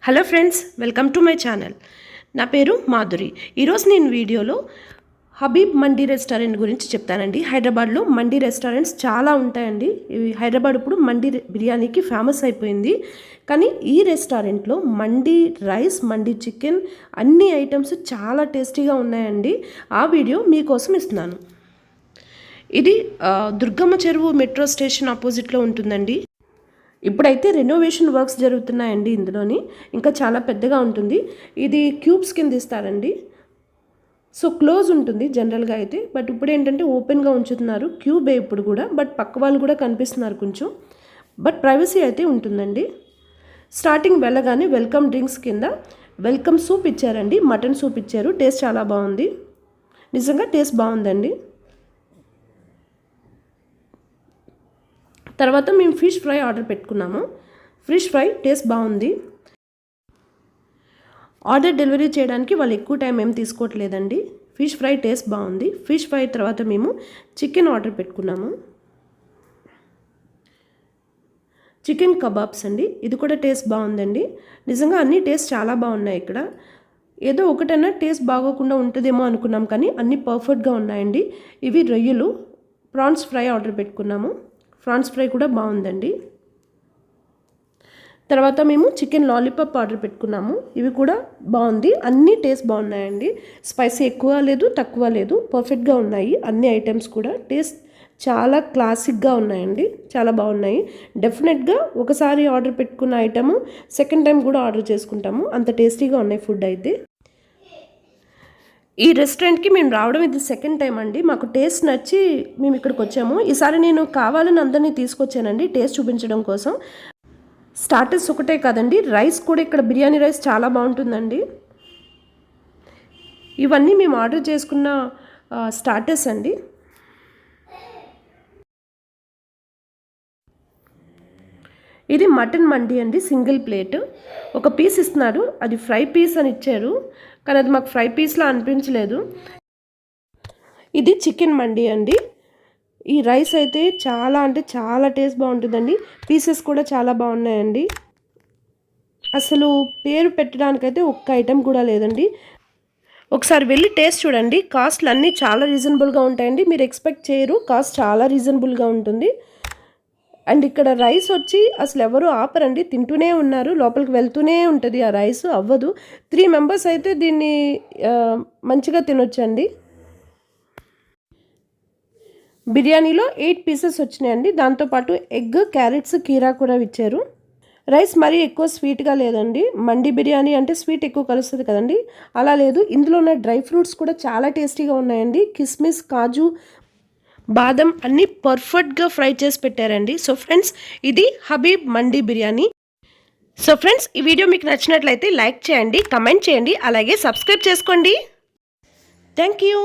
Hello friends, welcome to my channel. నా పేరు మాధురి. ఈరోజు నేను వీడియోలో హబీబ్ మండీ రెస్టారెంట్ గురించి చెప్తానండి. హైదరాబాద్లో మండీ రెస్టారెంట్స్ చాలా ఉంటాయండి. హైదరాబాద్ ఇప్పుడు మండీ బిర్యానీకి ఫేమస్ అయిపోయింది. కానీ ఈ రెస్టారెంట్లో మండీ రైస్, మండీ చికెన్ అన్ని ఐటమ్స్ చాలా టేస్టీగా ఉన్నాయండి. ఆ వీడియో మీకోసం ఇస్తున్నాను. ఇది దుర్గమ్మ చెరువు మెట్రో స్టేషన్ ఆపోజిట్లో ఉంటుందండి. ఇప్పుడైతే రెనోవేషన్ వర్క్స్ జరుగుతున్నాయండి. ఇందులోని ఇంకా చాలా పెద్దగా ఉంటుంది. ఇది క్యూబ్స్ కింద ఇస్తారండి. సో క్లోజ్ ఉంటుంది జనరల్గా అయితే, బట్ ఇప్పుడు ఏంటంటే ఓపెన్గా ఉంచుతున్నారు. క్యూబే ఇప్పుడు కూడా, బట్ పక్క వాళ్ళు కూడా కనిపిస్తున్నారు కొంచెం, బట్ ప్రైవసీ అయితే ఉంటుందండి. స్టార్టింగ్ వెళ్ళగానే వెల్కమ్ డ్రింక్స్ కింద వెల్కమ్ సూప్ ఇచ్చారండి. మటన్ సూప్ ఇచ్చారు. టేస్ట్ చాలా బాగుంది. నిజంగా టేస్ట్ బాగుందండి. తర్వాత మేము ఫిష్ ఫ్రై ఆర్డర్ పెట్టుకున్నాము. ఫిష్ ఫ్రై టేస్ట్ బాగుంది. ఆర్డర్ డెలివరీ చేయడానికి వాళ్ళు ఎక్కువ టైం ఏం తీసుకోవట్లేదండి. ఫిష్ ఫ్రై టేస్ట్ బాగుంది. ఫిష్ ఫ్రై తర్వాత మేము చికెన్ ఆర్డర్ పెట్టుకున్నాము. చికెన్ కబాబ్స్ అండి. ఇది కూడా టేస్ట్ బాగుందండి. నిజంగా అన్ని టేస్ట్ చాలా బాగున్నాయి. ఇక్కడ ఏదో ఒకటైనా టేస్ట్ బాగోకుండా ఉంటుందేమో అనుకున్నాం, కానీ అన్నీ పర్ఫెక్ట్గా ఉన్నాయండి. ఇవి రొయ్యలు. ప్రాన్స్ ఫ్రై ఆర్డర్ పెట్టుకున్నాము. ప్రాన్స్ ఫ్రై కూడా బాగుందండి. తర్వాత మేము చికెన్ లాలీపాప్ ఆర్డర్ పెట్టుకున్నాము. ఇవి కూడా బాగుంది. అన్నీ టేస్ట్ బాగున్నాయండి. స్పైసీ ఎక్కువ లేదు, తక్కువ లేదు, పర్ఫెక్ట్గా ఉన్నాయి. అన్ని ఐటమ్స్ కూడా టేస్ట్ చాలా క్లాసిక్గా ఉన్నాయండి. చాలా బాగున్నాయి. డెఫినెట్గా ఒకసారి ఆర్డర్ పెట్టుకున్న ఐటమ్ సెకండ్ టైం కూడా ఆర్డర్ చేసుకుంటాము. అంత టేస్టీగా ఉన్నాయి ఫుడ్ అయితే. ఈ రెస్టారెంట్కి మేము రావడం ఇది సెకండ్ టైం అండి. మాకు టేస్ట్ నచ్చి మేము ఇక్కడికి వచ్చాము. ఈసారి నేను కావాలని అందరినీ తీసుకొచ్చానండి టేస్ట్ చూపించడం కోసం. స్టార్టర్స్ ఒకటే కాదండి, రైస్ కూడా ఇక్కడ బిర్యానీ రైస్ చాలా బాగుంటుందండి. ఇవన్నీ మేము ఆర్డర్ చేసుకున్న స్టార్టర్స్ అండి. ఇది మటన్ మండి అండి. సింగిల్ ప్లేట్ ఒక పీస్ ఇస్తున్నారు. అది ఫ్రై పీస్ అని ఇచ్చారు, కానీ అది మాకు ఫ్రై పీస్లా అనిపించలేదు. ఇది చికెన్ మండి అండి. ఈ రైస్ అయితే చాలా అంటే చాలా టేస్ట్ బాగుంటుందండి. పీసెస్ కూడా చాలా బాగున్నాయండి. అసలు పేరు పెట్టడానికైతే ఒక్క ఐటెం కూడా లేదండి. ఒకసారి వెళ్ళి టేస్ట్ చూడండి. కాస్ట్లు అన్నీ చాలా రీజనబుల్గా ఉంటాయండి. మీరు ఎక్స్పెక్ట్ చేయరు, కాస్ట్ చాలా రీజనబుల్గా ఉంటుంది. అండ్ ఇక్కడ రైస్ వచ్చి అసలు ఎవరు ఆపరండి, తింటూనే ఉన్నారు. లోపలికి వెళ్తూనే ఉంటుంది ఆ రైస్, అవ్వదు. 3 మెంబర్స్ అయితే దీన్ని మంచిగా తినొచ్చండి. బిర్యానీలో 8 పీసెస్ వచ్చినాయండి. దాంతోపాటు ఎగ్, క్యారెట్స్, కీరా కూడా ఇచ్చారు. రైస్ మరీ ఎక్కువ స్వీట్గా లేదండి. మండి బిర్యానీ అంటే స్వీట్ ఎక్కువ కలుస్తుంది కదండి, అలా లేదు. ఇందులో ఉన్న డ్రై ఫ్రూట్స్ కూడా చాలా టేస్టీగా ఉన్నాయండి. కిస్మిస్, కాజు, బాదం అన్నీ పర్ఫెక్ట్గా ఫ్రై చేసి పెట్టారండి. సో ఫ్రెండ్స్, ఇది హబీబ్ మండీ బిర్యానీ. సో ఫ్రెండ్స్, ఈ వీడియో మీకు నచ్చినట్లయితే లైక్ చేయండి, కమెంట్ చేయండి, అలాగే సబ్స్క్రైబ్ చేసుకోండి. Thank you.